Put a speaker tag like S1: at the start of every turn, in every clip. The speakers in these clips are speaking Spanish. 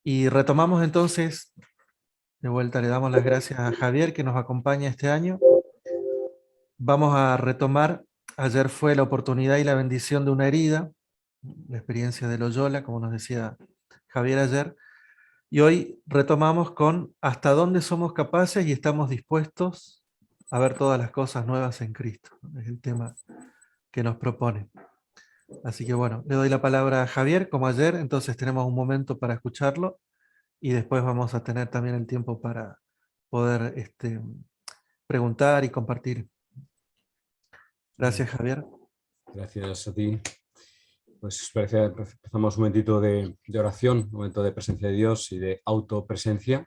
S1: Y retomamos entonces, de vuelta le damos las gracias a Javier que nos acompaña este año. Vamos a retomar, ayer fue la oportunidad y la bendición de una herida, la experiencia de Loyola, como nos decía Javier ayer, y hoy retomamos con hasta dónde somos capaces y estamos dispuestos a ver todas las cosas nuevas en Cristo. Es el tema que nos propone. Así que bueno, le doy la palabra a Javier, como ayer, entonces tenemos un momento para escucharlo y después vamos a tener también el tiempo para poder preguntar y compartir. Gracias, Javier.
S2: Gracias a ti. Pues empezamos un momentito de oración, un momento de presencia de Dios y de autopresencia.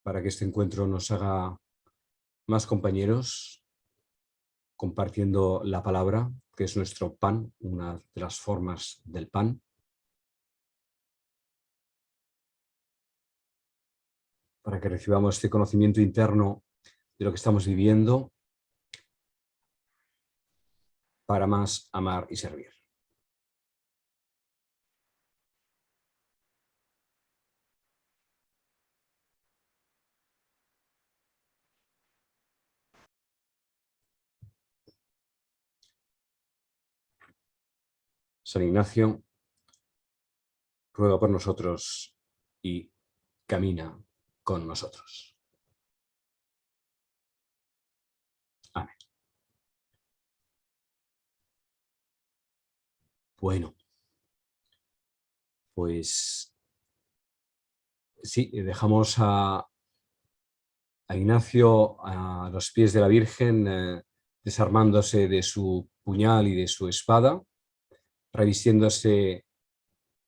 S2: Para que este encuentro nos haga más compañeros, compartiendo la palabra, que es nuestro pan, una de las formas del pan. Para que recibamos este conocimiento interno de lo que estamos viviendo, para más amar y servir. San Ignacio ruega por nosotros y camina con nosotros. Amén. Bueno, pues sí, dejamos a Ignacio a los pies de la Virgen, desarmándose de su puñal y de su espada, revistiéndose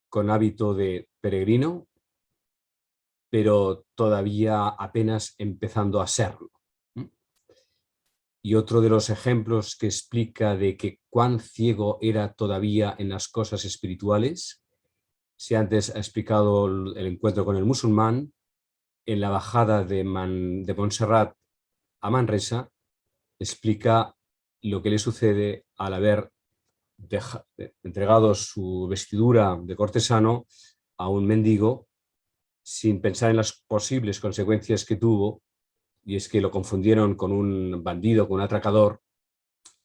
S2: con hábito de peregrino, pero todavía apenas empezando a serlo. Y otro de los ejemplos que explica de que cuán ciego era todavía en las cosas espirituales, si antes ha explicado el encuentro con el musulmán, en la bajada de Montserrat a Manresa, explica lo que le sucede al haber entregado su vestidura de cortesano a un mendigo sin pensar en las posibles consecuencias que tuvo, y es que lo confundieron con un bandido, con un atracador,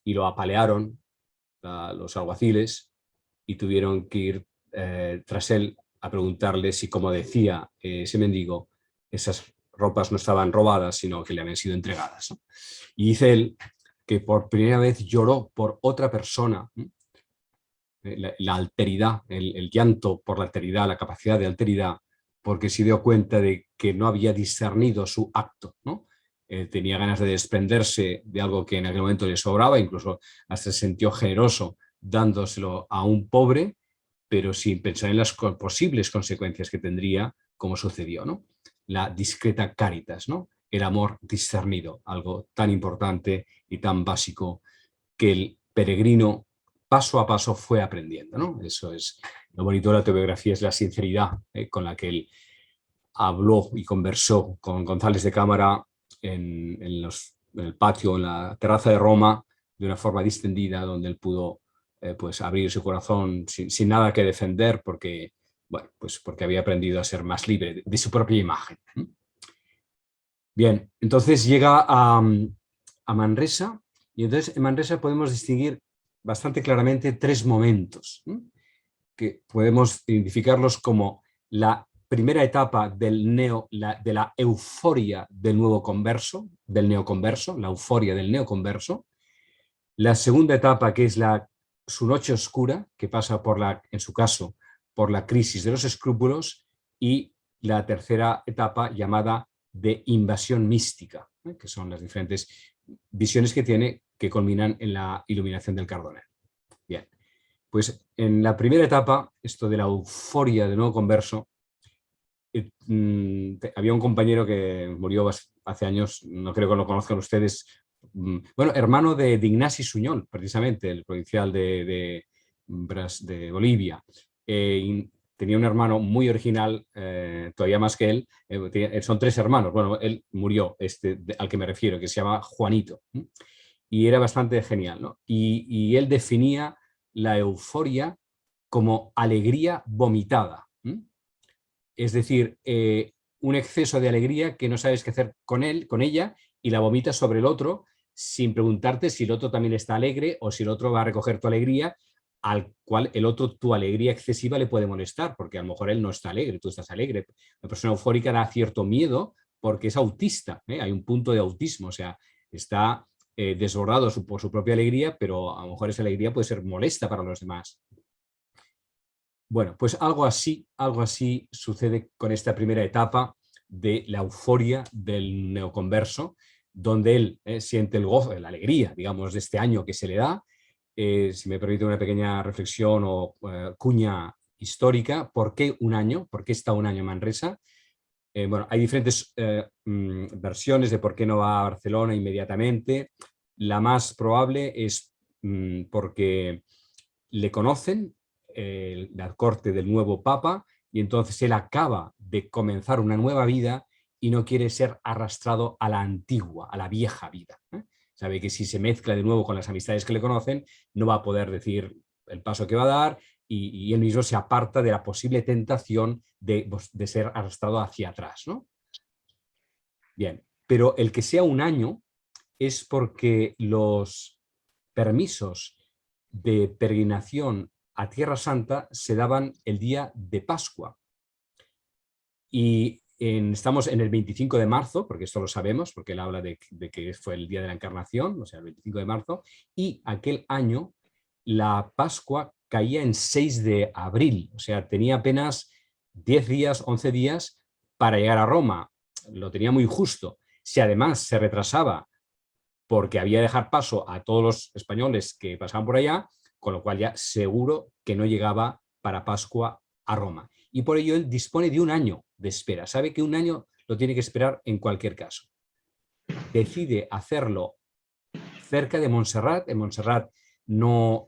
S2: y lo apalearon los alguaciles y tuvieron que ir tras él a preguntarle si, como decía ese mendigo, esas ropas no estaban robadas, sino que le habían sido entregadas, ¿no? Y dice él que por primera vez lloró por otra persona, la alteridad, el llanto por la alteridad, la capacidad de alteridad, porque se dio cuenta de que no había discernido su acto, ¿no? Tenía ganas de desprenderse de algo que en aquel momento le sobraba, incluso hasta se sintió generoso dándoselo a un pobre, pero sin pensar en las posibles consecuencias que tendría, como sucedió, ¿no? La discreta caritas, ¿no? El amor discernido, algo tan importante y tan básico que el peregrino paso a paso fue aprendiendo, ¿no? Eso es lo bonito de la autobiografía, es la sinceridad con la que él habló y conversó con González de Cámara en el patio, en la terraza de Roma, de una forma distendida, donde él pudo pues abrir su corazón sin nada que defender, porque, bueno, pues porque había aprendido a ser más libre de su propia imagen. Bien, entonces llega a Manresa, y entonces en Manresa podemos distinguir bastante claramente tres momentos, que podemos identificarlos como la primera etapa de la euforia del nuevo converso, del neoconverso, la euforia del neoconverso; la segunda etapa, que es su noche oscura, que pasa en su caso, por la crisis de los escrúpulos; y la tercera etapa, llamada de invasión mística, que son las diferentes visiones que tiene, que culminan en la iluminación del Cardonel. Bien, pues en la primera etapa, esto de la euforia del nuevo converso, había un compañero que murió hace años, no creo que lo conozcan ustedes, bueno, hermano de Ignasi Suñol, precisamente, el provincial de Bolivia. Tenía un hermano muy original, todavía más que él. Son 3 hermanos. Bueno, él murió, al que me refiero, que se llama Juanito. Y era bastante genial, ¿no? Y él definía la euforia como alegría vomitada. Es decir, un exceso de alegría que no sabes qué hacer con él, con ella, y la vomitas sobre el otro sin preguntarte si el otro también está alegre o si el otro va a recoger tu alegría, al cual el otro tu alegría excesiva le puede molestar, porque a lo mejor él no está alegre, tú estás alegre. Una persona eufórica da cierto miedo porque es autista, ¿eh? Hay un punto de autismo, o sea, está desbordado por su propia alegría, pero a lo mejor esa alegría puede ser molesta para los demás. Bueno, pues algo así sucede con esta primera etapa de la euforia del neoconverso, donde él siente el gozo, la alegría, digamos, de este año que se le da. Si me permite una pequeña reflexión o cuña histórica, ¿por qué un año? ¿Por qué está un año en Manresa? Bueno, hay diferentes versiones de por qué no va a Barcelona inmediatamente. La más probable es porque le conocen, la corte del nuevo papa, y entonces él acaba de comenzar una nueva vida y no quiere ser arrastrado a la antigua, a la vieja vida. Sabe que si se mezcla de nuevo con las amistades que le conocen, no va a poder decir el paso que va a dar, y él mismo se aparta de la posible tentación de ser arrastrado hacia atrás, ¿no? Bien, pero el que sea un año es porque los permisos de peregrinación a Tierra Santa se daban el día de Pascua. Y estamos en el 25 de marzo, porque esto lo sabemos, porque él habla de que fue el día de la Encarnación, o sea, el 25 de marzo, y aquel año la Pascua caía en 6 de abril, o sea, tenía apenas 10 días, 11 días para llegar a Roma. Lo tenía muy justo. Si además se retrasaba porque había de dejar paso a todos los españoles que pasaban por allá, con lo cual ya seguro que no llegaba para Pascua a Roma. Y por ello él dispone de un año de espera. Sabe que un año lo tiene que esperar en cualquier caso. Decide hacerlo cerca de Montserrat. En Montserrat no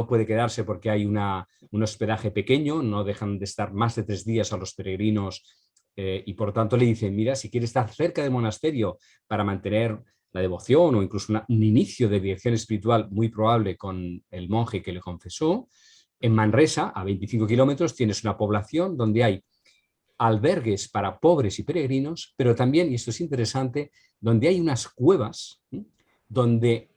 S2: puede quedarse porque hay un hospedaje pequeño, no dejan de estar más de 3 días a los peregrinos, y por tanto le dicen, mira, si quieres estar cerca del monasterio para mantener la devoción o incluso un inicio de dirección espiritual muy probable con el monje que le confesó, en Manresa, a 25 kilómetros, tienes una población donde hay albergues para pobres y peregrinos, pero también, y esto es interesante, donde hay unas cuevas donde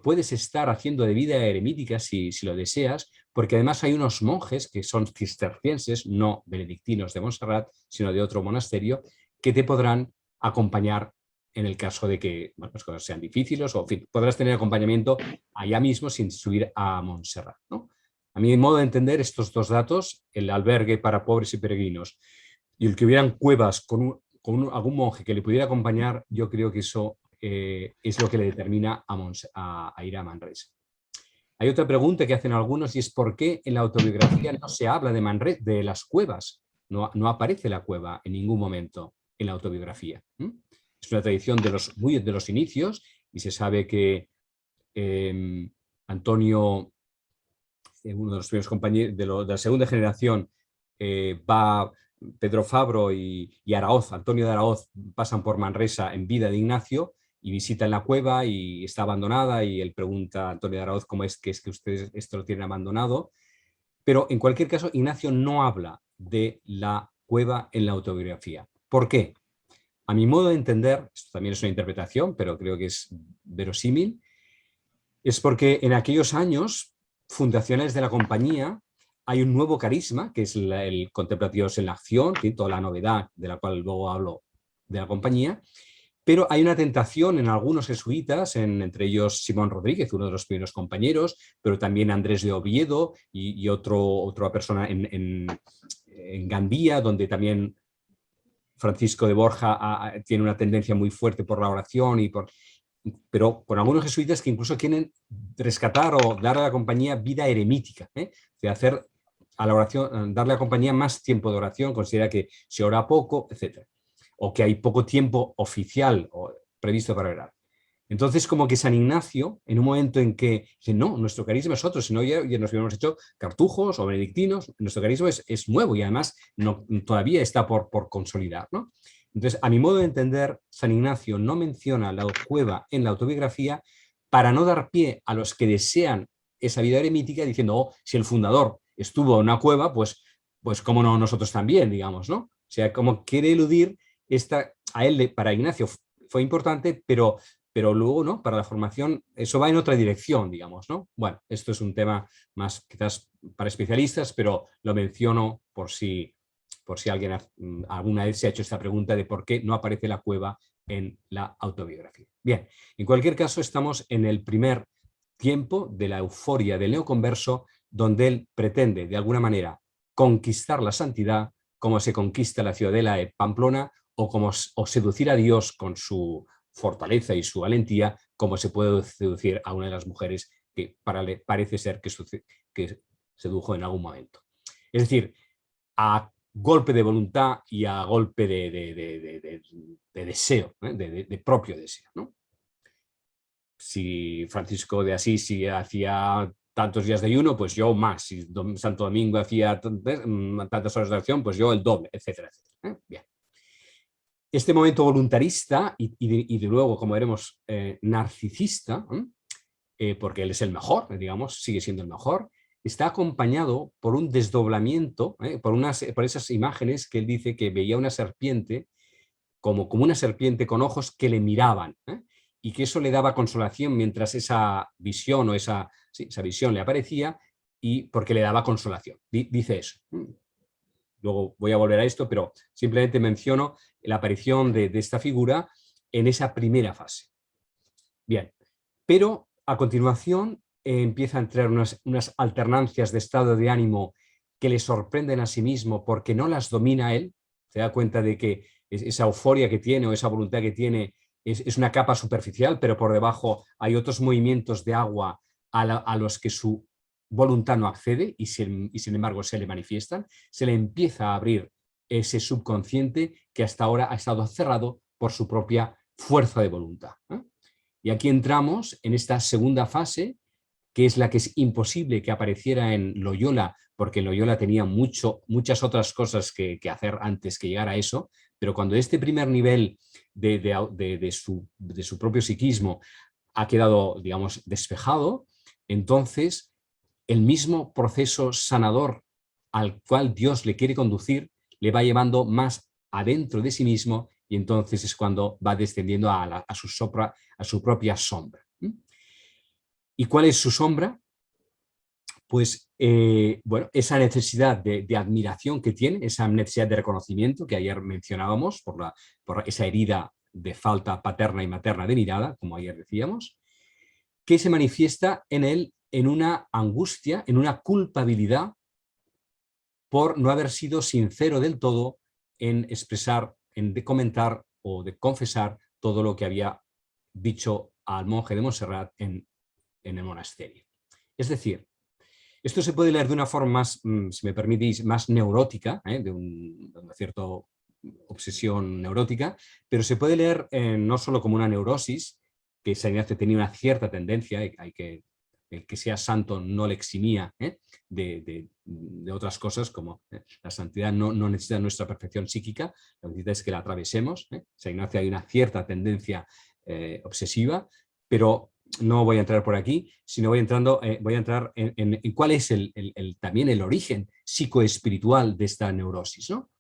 S2: puedes estar haciendo de vida eremítica si lo deseas, porque además hay unos monjes que son cistercienses, no benedictinos de Montserrat, sino de otro monasterio, que te podrán acompañar en el caso de que las cosas sean difíciles, o en fin, podrás tener acompañamiento allá mismo sin subir a Montserrat, ¿no? A mi modo de entender, estos 2 datos, el albergue para pobres y peregrinos y el que hubieran cuevas con algún monje que le pudiera acompañar, yo creo que eso es lo que le determina a ir a Manresa. Hay otra pregunta que hacen algunos, y es ¿por qué en la autobiografía no se habla de las cuevas? No aparece la cueva en ningún momento en la autobiografía. Es una tradición muy de los inicios, y se sabe que Antonio, uno de los primeros compañeros de la segunda generación, Pedro Fabro y Araoz, Antonio de Araoz, pasan por Manresa en vida de Ignacio y visitan la cueva y está abandonada, y él pregunta a Antonio de Araoz cómo es que ustedes esto lo tienen abandonado. Pero en cualquier caso, Ignacio no habla de la cueva en la autobiografía. ¿Por qué? A mi modo de entender, esto también es una interpretación, pero creo que es verosímil, es porque en aquellos años fundacionales de la compañía hay un nuevo carisma, que es el contemplativos en la acción, toda la novedad de la cual luego hablo de la compañía, pero hay una tentación en algunos jesuitas, entre ellos Simón Rodríguez, uno de los primeros compañeros, pero también Andrés de Oviedo y otra persona en Gandía, donde también Francisco de Borja tiene una tendencia muy fuerte por la oración, pero con algunos jesuitas que incluso quieren rescatar o dar a la compañía vida eremítica, de hacer a la oración, darle a la compañía más tiempo de oración, considera que se ora poco, etc. O que hay poco tiempo oficial o previsto para orar. Entonces, como que San Ignacio, en un momento en que dice, no, nuestro carisma es otro, si no ya nos hubiéramos hecho cartujos o benedictinos, nuestro carisma es nuevo y además no, todavía está por consolidar, ¿no? Entonces, a mi modo de entender, San Ignacio no menciona la cueva en la autobiografía para no dar pie a los que desean esa vida eremítica diciendo, oh, si el fundador estuvo en una cueva, pues cómo no nosotros también, digamos, ¿no? O sea, como quiere eludir a él, para Ignacio fue importante, pero luego, ¿no? Para la formación, eso va en otra dirección, digamos, ¿no? Bueno, esto es un tema más quizás para especialistas, pero lo menciono por si alguien alguna vez se ha hecho esta pregunta de por qué no aparece la cueva en la autobiografía. Bien, en cualquier caso, estamos en el primer tiempo de la euforia del neoconverso, donde él pretende, de alguna manera, conquistar la santidad, como se conquista la ciudadela de Pamplona, o seducir a Dios con su fortaleza y su valentía, como se puede seducir a una de las mujeres que parece ser que sedujo en algún momento. Es decir, a golpe de voluntad y a golpe de deseo, de propio deseo, ¿no? Si Francisco de Asís hacía tantos días de ayuno, pues yo más. Si Santo Domingo hacía tantas horas de acción, pues yo el doble, etcétera, etcétera. Bien. Este momento voluntarista y de luego, como veremos, narcisista, porque él es el mejor, digamos, sigue siendo el mejor, está acompañado por un desdoblamiento, por esas imágenes que él dice que veía una serpiente, como una serpiente con ojos que le miraban, y que eso le daba consolación mientras esa visión o esa visión le aparecía, y porque le daba consolación. Dice eso. Luego voy a volver a esto, pero simplemente menciono la aparición de esta figura en esa primera fase. Bien, pero a continuación empieza a entrar unas alternancias de estado de ánimo que le sorprenden a sí mismo porque no las domina él. Se da cuenta de que esa euforia que tiene o esa voluntad que tiene es una capa superficial, pero por debajo hay otros movimientos de agua a los que su voluntad no accede y sin embargo se le manifiestan. Se le empieza a abrir ese subconsciente que hasta ahora ha estado cerrado por su propia fuerza de voluntad. Y aquí entramos en esta segunda fase, que es la que es imposible que apareciera en Loyola, porque Loyola tenía muchas otras cosas que hacer antes que llegar a eso, pero cuando este primer nivel de su propio psiquismo ha quedado, digamos, despejado, entonces el mismo proceso sanador al cual Dios le quiere conducir le va llevando más adentro de sí mismo y entonces es cuando va descendiendo a su propia sombra. ¿Y cuál es su sombra? Pues, bueno, esa necesidad de admiración que tiene, esa necesidad de reconocimiento que ayer mencionábamos por esa herida de falta paterna y materna de mirada, como ayer decíamos, que se manifiesta en él en una angustia, en una culpabilidad por no haber sido sincero del todo en expresar, de comentar o de confesar todo lo que había dicho al monje de Montserrat en el monasterio. Es decir, esto se puede leer de una forma más, si me permitís, más neurótica, de una cierta obsesión neurótica, pero se puede leer no solo como una neurosis, que San Ignacio tenía una cierta tendencia, el que sea santo no le eximía de otras cosas, como la santidad no necesita nuestra perfección psíquica, lo que necesita es que la atravesemos. San Ignacio hay una cierta tendencia obsesiva, pero no voy a entrar por aquí, sino voy a entrar en cuál es también el origen psicoespiritual de esta neurosis, ¿no?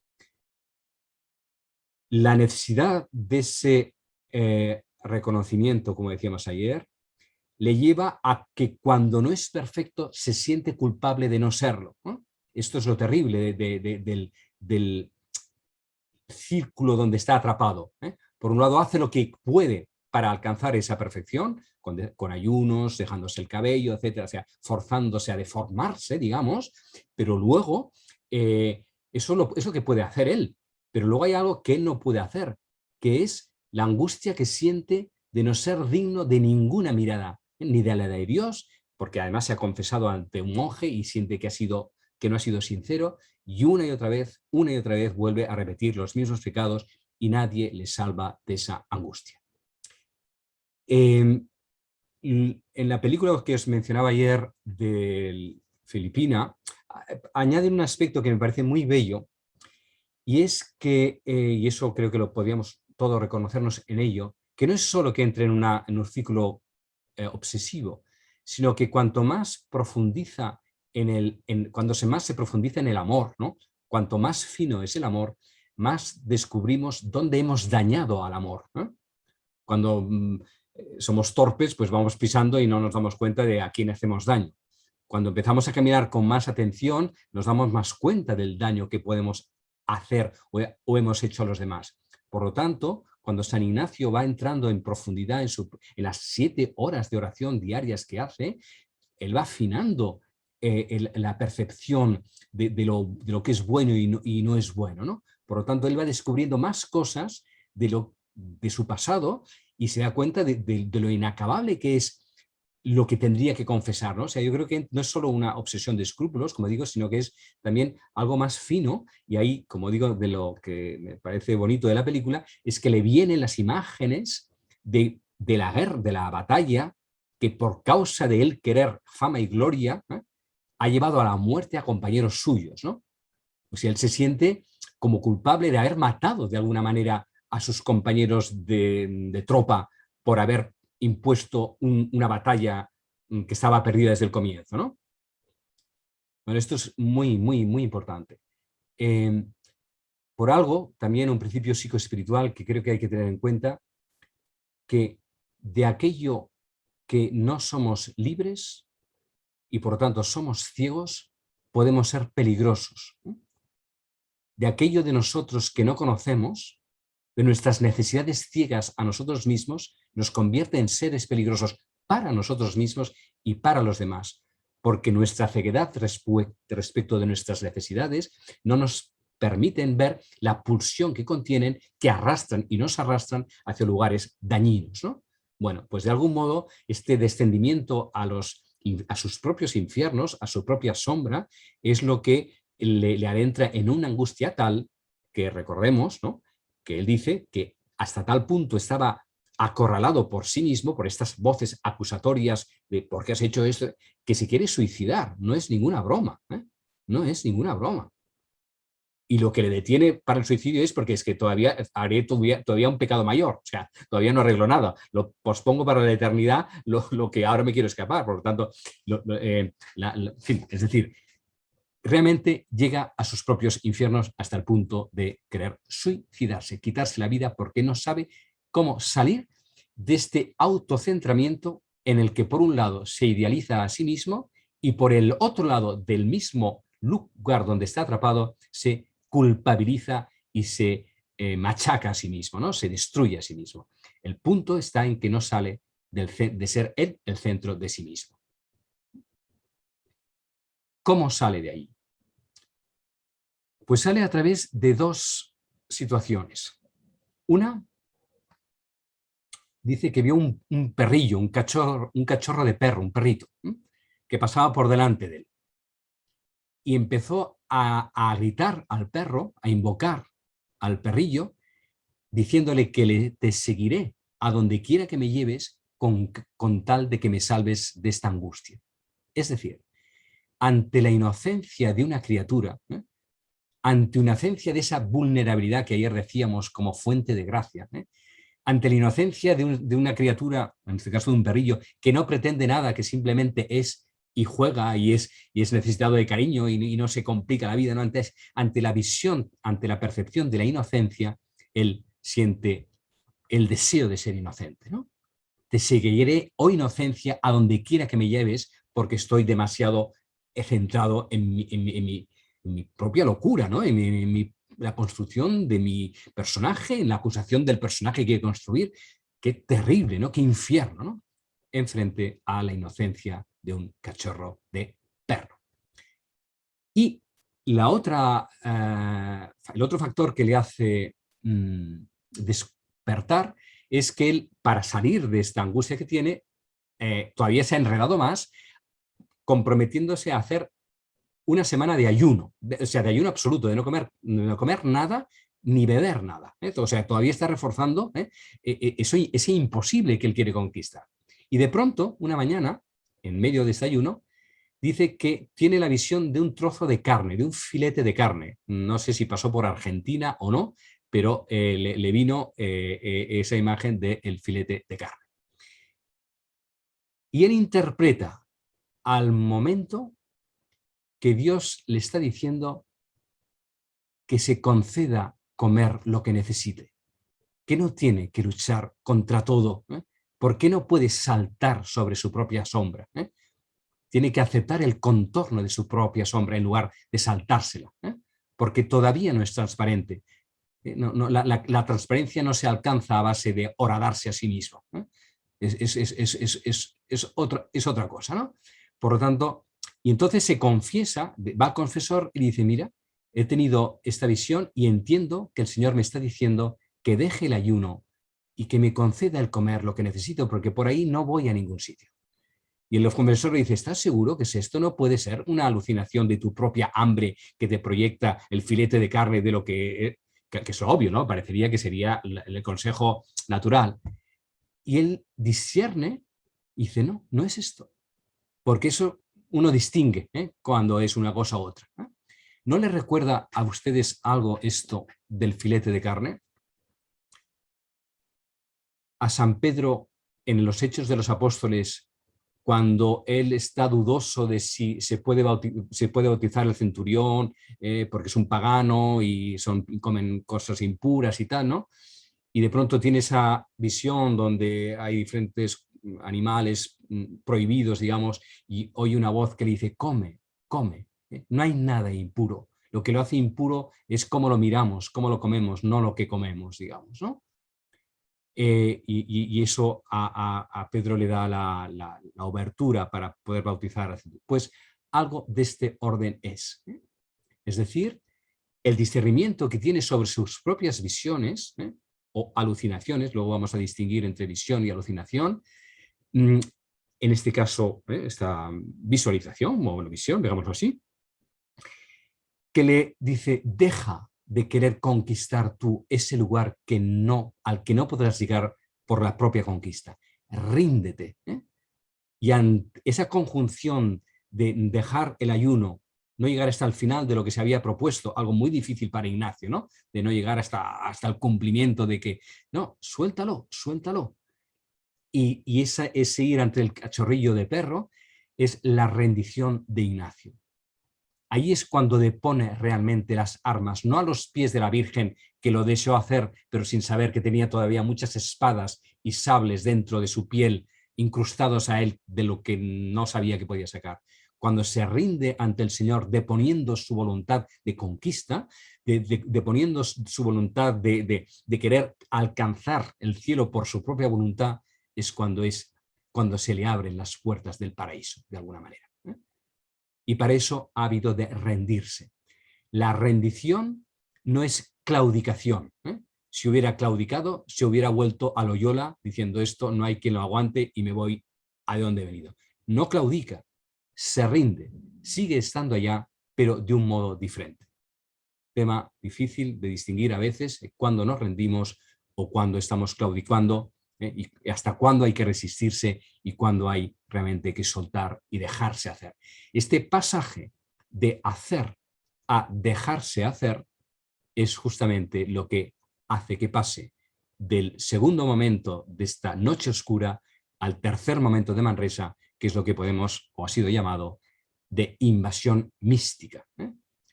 S2: La necesidad de ese reconocimiento, como decíamos ayer, le lleva a que cuando no es perfecto se siente culpable de no serlo, ¿no? Esto es lo terrible del círculo donde está atrapado. Por un lado hace lo que puede para alcanzar esa perfección, con ayunos, dejándose el cabello, etcétera, o sea, forzándose a deformarse, digamos, pero luego eso es lo que puede hacer él, pero luego hay algo que él no puede hacer, que es la angustia que siente de no ser digno de ninguna mirada, ni de la de Dios, porque además se ha confesado ante un monje y siente que no ha sido sincero, y una y otra vez vuelve a repetir los mismos pecados y nadie le salva de esa angustia. En la película que os mencionaba ayer de Filipina, añaden un aspecto que me parece muy bello, y es que, y eso creo que lo podríamos todos reconocernos en ello, que no es solo que entre en un ciclo obsesivo, sino que cuanto más profundiza más se profundiza en el amor, ¿no? Cuanto más fino es el amor, más descubrimos dónde hemos dañado al amor, ¿no? Cuando somos torpes, pues vamos pisando y no nos damos cuenta de a quién hacemos daño. Cuando empezamos a caminar con más atención, nos damos más cuenta del daño que podemos hacer o hemos hecho a los demás. Por lo tanto, cuando San Ignacio va entrando en profundidad en las 7 horas de oración diarias que hace, él va afinando la percepción de lo que es bueno y no es bueno, ¿no? Por lo tanto, él va descubriendo más cosas de su pasado y se da cuenta de lo inacabable que es lo que tendría que confesar, ¿no? O sea, yo creo que no es solo una obsesión de escrúpulos, como digo, sino que es también algo más fino, y ahí, como digo, de lo que me parece bonito de la película, es que le vienen las imágenes de la guerra, de la batalla, que por causa de él querer fama y gloria, ha llevado a la muerte a compañeros suyos, ¿no? O sea, él se siente como culpable de haber matado de alguna manera a sus compañeros de tropa por haber impuesto una batalla que estaba perdida desde el comienzo, ¿no? Bueno, esto es muy, muy, muy importante. Por algo, también un principio psicoespiritual que creo que hay que tener en cuenta, que de aquello que no somos libres y por lo tanto somos ciegos, podemos ser peligrosos. De aquello de nosotros que no conocemos, de nuestras necesidades ciegas a nosotros mismos, nos convierte en seres peligrosos para nosotros mismos y para los demás, porque nuestra ceguedad respecto de nuestras necesidades no nos permiten ver la pulsión que contienen, que arrastran y nos arrastran hacia lugares dañinos, ¿no? Bueno, pues de algún modo este descendimiento a sus propios infiernos, a su propia sombra, es lo que le adentra en una angustia tal que recordemos, ¿no?, que él dice que hasta tal punto estaba acorralado por sí mismo, por estas voces acusatorias de ¿por qué has hecho esto?, que se quiere suicidar. No es ninguna broma, ¿eh? No es ninguna broma. Y lo que le detiene para el suicidio es porque es que todavía haré todavía un pecado mayor, o sea, todavía no arreglo nada, lo pospongo para la eternidad lo que ahora me quiero escapar, por lo tanto, en fin, es decir, realmente llega a sus propios infiernos hasta el punto de querer suicidarse, quitarse la vida porque no sabe cómo salir de este autocentramiento en el que por un lado se idealiza a sí mismo y por el otro lado del mismo lugar donde está atrapado se culpabiliza y se machaca a sí mismo, ¿no? Se destruye a sí mismo. El punto está en que no sale de ser él el centro de sí mismo. ¿Cómo sale de ahí? Pues sale a través de 2 situaciones. Una, dice que vio un perrillo, un cachorro de perro, un perrito, que pasaba por delante de él. Y empezó a gritar al perro, a invocar al perrillo, diciéndole que te seguiré a donde quiera que me lleves con tal de que me salves de esta angustia. Es decir, ante la inocencia de una criatura, ante una inocencia de esa vulnerabilidad que ayer decíamos como fuente de gracia, ante la inocencia de una criatura, en este caso de un perrillo, que no pretende nada, que simplemente es y juega y es necesitado de cariño y no se complica la vida, ¿no? Ante la visión, ante la percepción de la inocencia, él siente el deseo de ser inocente, ¿no? Te seguiré, oh inocencia, a donde quiera que me lleves, porque estoy demasiado centrado en mi propia locura, ¿no? La construcción de mi personaje, en la acusación del personaje que quiere construir. Qué terrible, ¿no? Qué infierno, ¿no? En frente a la inocencia de un cachorro de perro. Y el otro factor que le hace despertar es que él, para salir de esta angustia que tiene, todavía se ha enredado más, comprometiéndose a hacer una semana de ayuno, o sea, de ayuno absoluto, de no comer nada ni beber nada. O sea, todavía está reforzando ese imposible que él quiere conquistar. Y de pronto, una mañana, en medio de este ayuno, dice que tiene la visión de un trozo de carne, de un filete de carne. No sé si pasó por Argentina o no, pero le vino esa imagen del filete de carne. Y él interpreta al momento que Dios le está diciendo que se conceda comer lo que necesite, que no tiene que luchar contra todo, porque no puede saltar sobre su propia sombra. Tiene que aceptar el contorno de su propia sombra en lugar de saltársela, porque todavía no es transparente. La transparencia no se alcanza a base de horadarse a sí mismo. Es otra cosa, ¿no? Por lo tanto, y entonces se confiesa, va al confesor y dice, mira, he tenido esta visión y entiendo que el Señor me está diciendo que deje el ayuno y que me conceda el comer lo que necesito, porque por ahí no voy a ningún sitio. Y el confesor le dice, ¿estás seguro que esto no puede ser una alucinación de tu propia hambre que te proyecta el filete de carne de lo que es obvio, ¿no? Parecería que sería el consejo natural. Y él discierne y dice, no, no es esto. Porque eso uno distingue cuando es una cosa u otra. ¿No les recuerda a ustedes algo esto del filete de carne? A San Pedro en los Hechos de los Apóstoles, cuando él está dudoso de si se puede bautizar el centurión porque es un pagano y comen cosas impuras y tal, ¿no? Y de pronto tiene esa visión donde hay diferentes animales prohibidos, digamos, y oye una voz que le dice, come, come. No hay nada impuro. Lo que lo hace impuro es cómo lo miramos, cómo lo comemos, no lo que comemos, digamos, ¿no? Y eso a Pedro le da la obertura para poder bautizar. Pues algo de este orden es. Es decir, el discernimiento que tiene sobre sus propias visiones o alucinaciones, luego vamos a distinguir entre visión y alucinación, en este caso, esta visualización o visión, digámoslo así, que le dice, deja de querer conquistar tú ese lugar al que no podrás llegar por la propia conquista. Ríndete. Y ante esa conjunción de dejar el ayuno, no llegar hasta el final de lo que se había propuesto, algo muy difícil para Ignacio, ¿no? De no llegar hasta el cumplimiento de que, no, suéltalo, suéltalo. Y ese ir ante el cachorrillo de perro es la rendición de Ignacio. Ahí es cuando depone realmente las armas, no a los pies de la Virgen, que lo deseó hacer, pero sin saber que tenía todavía muchas espadas y sables dentro de su piel, incrustados a él de lo que no sabía que podía sacar. Cuando se rinde ante el Señor, deponiendo su voluntad de conquista, deponiendo su voluntad de querer alcanzar el cielo por su propia voluntad, es cuando se le abren las puertas del paraíso, de alguna manera. Y para eso ha habido de rendirse. La rendición no es claudicación. Si hubiera claudicado, se hubiera vuelto a Loyola diciendo esto, no hay quien lo aguante y me voy a donde he venido. No claudica, se rinde, sigue estando allá, pero de un modo diferente. Tema difícil de distinguir a veces cuando nos rendimos o cuando estamos claudicando, y hasta cuándo hay que resistirse y cuándo hay realmente que soltar y dejarse hacer. Este pasaje de hacer a dejarse hacer es justamente lo que hace que pase del segundo momento de esta noche oscura al tercer momento de Manresa, que es lo que podemos, o ha sido llamado, de invasión mística.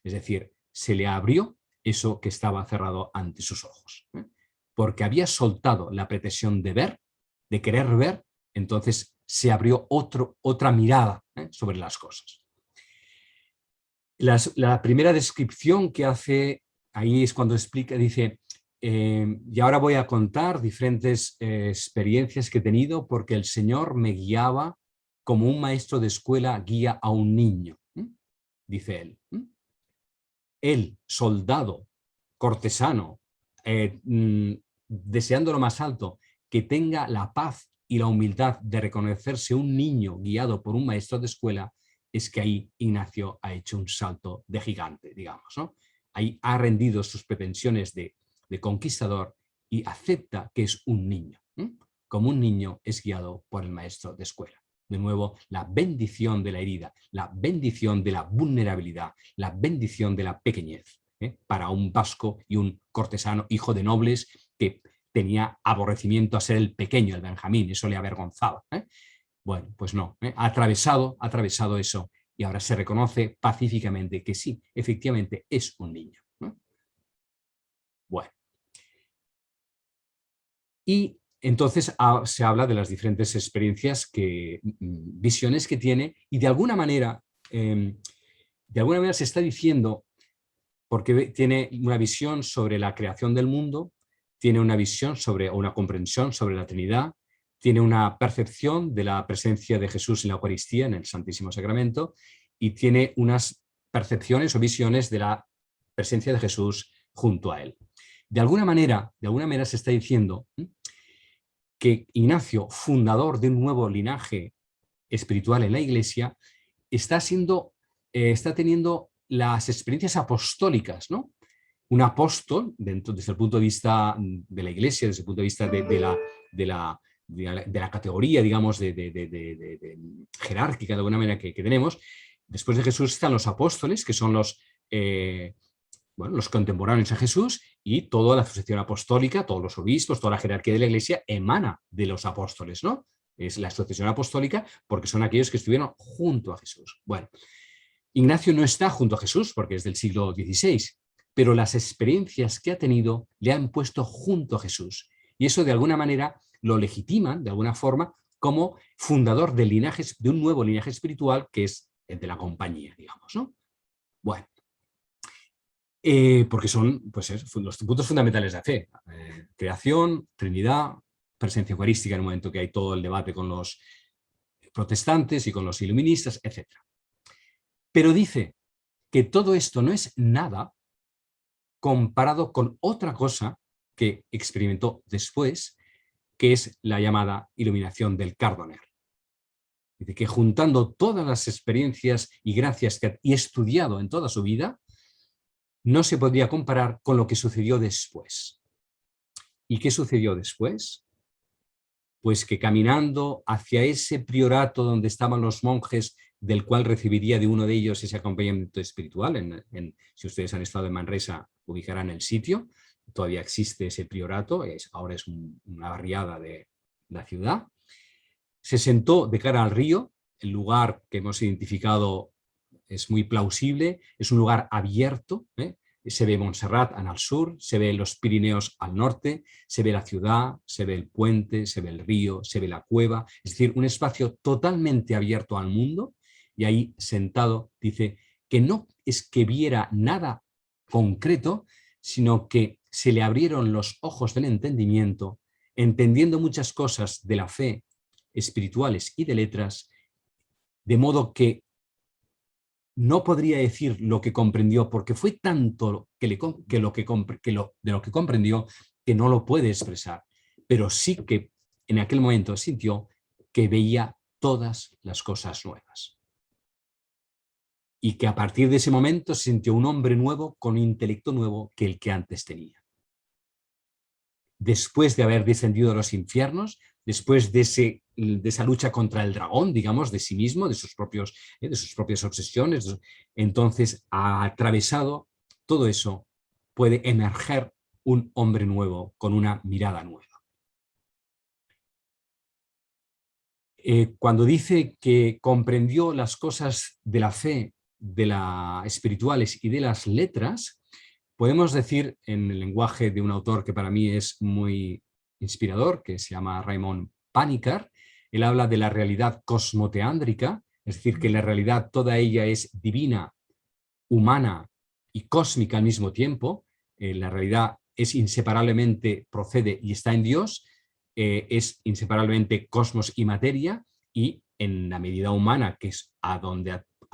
S2: Es decir, se le abrió eso que estaba cerrado ante sus ojos. Porque había soltado la pretensión de ver, de querer ver, entonces se abrió otra mirada sobre las cosas. La primera descripción que hace, ahí es cuando explica, dice, y ahora voy a contar diferentes experiencias que he tenido porque el Señor me guiaba como un maestro de escuela guía a un niño, dice él. Él, soldado, cortesano, deseando lo más alto, que tenga la paz y la humildad de reconocerse un niño guiado por un maestro de escuela, es que ahí Ignacio ha hecho un salto de gigante, digamos, ¿no? Ahí ha rendido sus pretensiones de de conquistador y acepta que es un niño. Como un niño es guiado por el maestro de escuela. De nuevo, la bendición de la herida, la bendición de la vulnerabilidad, la bendición de la pequeñez, para un vasco y un cortesano, hijo de nobles, que tenía aborrecimiento a ser el pequeño, el Benjamín, eso le avergonzaba. Bueno, pues no, ha atravesado eso y ahora se reconoce pacíficamente que sí, efectivamente es un niño. Bueno. Y entonces se habla de las diferentes experiencias, visiones que tiene, y de alguna manera se está diciendo, porque tiene una visión sobre la creación del mundo, tiene una visión o una comprensión sobre la Trinidad, tiene una percepción de la presencia de Jesús en la Eucaristía, en el Santísimo Sacramento, y tiene unas percepciones o visiones de la presencia de Jesús junto a él. De alguna manera se está diciendo que Ignacio, fundador de un nuevo linaje espiritual en la Iglesia, está teniendo las experiencias apostólicas, ¿no? Un apóstol, desde el punto de vista de la Iglesia, desde el punto de vista de la categoría, digamos, jerárquica de alguna manera que tenemos. Después de Jesús están los apóstoles, que son los contemporáneos a Jesús, y toda la sucesión apostólica, todos los obispos, toda la jerarquía de la Iglesia emana de los apóstoles, ¿no? Es la sucesión apostólica porque son aquellos que estuvieron junto a Jesús. Bueno, Ignacio no está junto a Jesús porque es del siglo XVI, pero las experiencias que ha tenido le han puesto junto a Jesús. Y eso de alguna manera lo legitiman, de alguna forma, como fundador de un nuevo linaje espiritual que es el de la compañía, digamos, ¿no? Bueno. Porque son los puntos fundamentales de la fe. Creación, Trinidad, presencia eucarística en el momento que hay todo el debate con los protestantes y con los iluministas, etc. Pero dice que todo esto no es nada comparado con otra cosa que experimentó después, que es la llamada iluminación del Cardoner. Dice que juntando todas las experiencias y gracias que ha estudiado en toda su vida, no se podría comparar con lo que sucedió después. ¿Y qué sucedió después? Pues que caminando hacia ese priorato donde estaban los monjes, del cual recibiría de uno de ellos ese acompañamiento espiritual, si ustedes han estado en Manresa, ubicarán el sitio, todavía existe ese priorato, ahora es una barriada de la ciudad. Se sentó de cara al río, el lugar que hemos identificado es muy plausible, es un lugar abierto, se ve Montserrat al sur, se ve los Pirineos al norte, se ve la ciudad, se ve el puente, se ve el río, se ve la cueva, es decir, un espacio totalmente abierto al mundo, y ahí sentado dice que no es que viera nada concreto, sino que se le abrieron los ojos del entendimiento, entendiendo muchas cosas de la fe, espirituales y de letras, de modo que no podría decir lo que comprendió, porque fue tanto de lo que comprendió que no lo puede expresar, pero sí que en aquel momento sintió que veía todas las cosas nuevas. Y que a partir de ese momento se sintió un hombre nuevo con un intelecto nuevo que el que antes tenía. Después de haber descendido a los infiernos, después de esa lucha contra el dragón, digamos, de sí mismo, de sus propias obsesiones, entonces ha atravesado todo eso, puede emerger un hombre nuevo con una mirada nueva. Cuando dice que comprendió las cosas de la fe, de las espirituales y de las letras, podemos decir en el lenguaje de un autor que para mí es muy inspirador, que se llama Raymond Panikkar. Él habla de la realidad cosmoteándrica, es decir, que la realidad toda ella es divina, humana y cósmica al mismo tiempo. La realidad es inseparablemente, procede y está en Dios, es inseparablemente cosmos y materia, y en la medida humana, que es a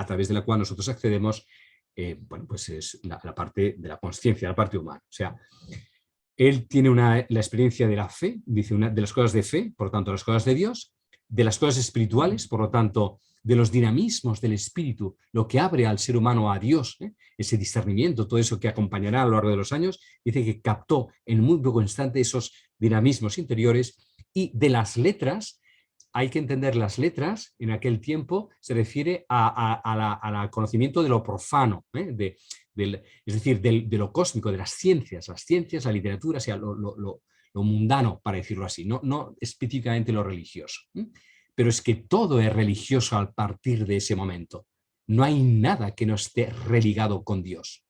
S2: través de la cual nosotros accedemos, pues es la parte de la consciencia, la parte humana. O sea, él tiene la experiencia de la fe, dice de las cosas de fe, por lo tanto las cosas de Dios, de las cosas espirituales, por lo tanto de los dinamismos del espíritu, lo que abre al ser humano a Dios, ese discernimiento, todo eso que acompañará a lo largo de los años, dice que captó en muy poco instante esos dinamismos interiores. Y de las letras, hay que entender las letras, en aquel tiempo se refiere al conocimiento de lo profano, es decir, de lo cósmico, de las ciencias, la literatura, o sea, lo mundano, para decirlo así, no específicamente lo religioso. Pero es que todo es religioso a partir de ese momento. No hay nada que no esté religado con Dios.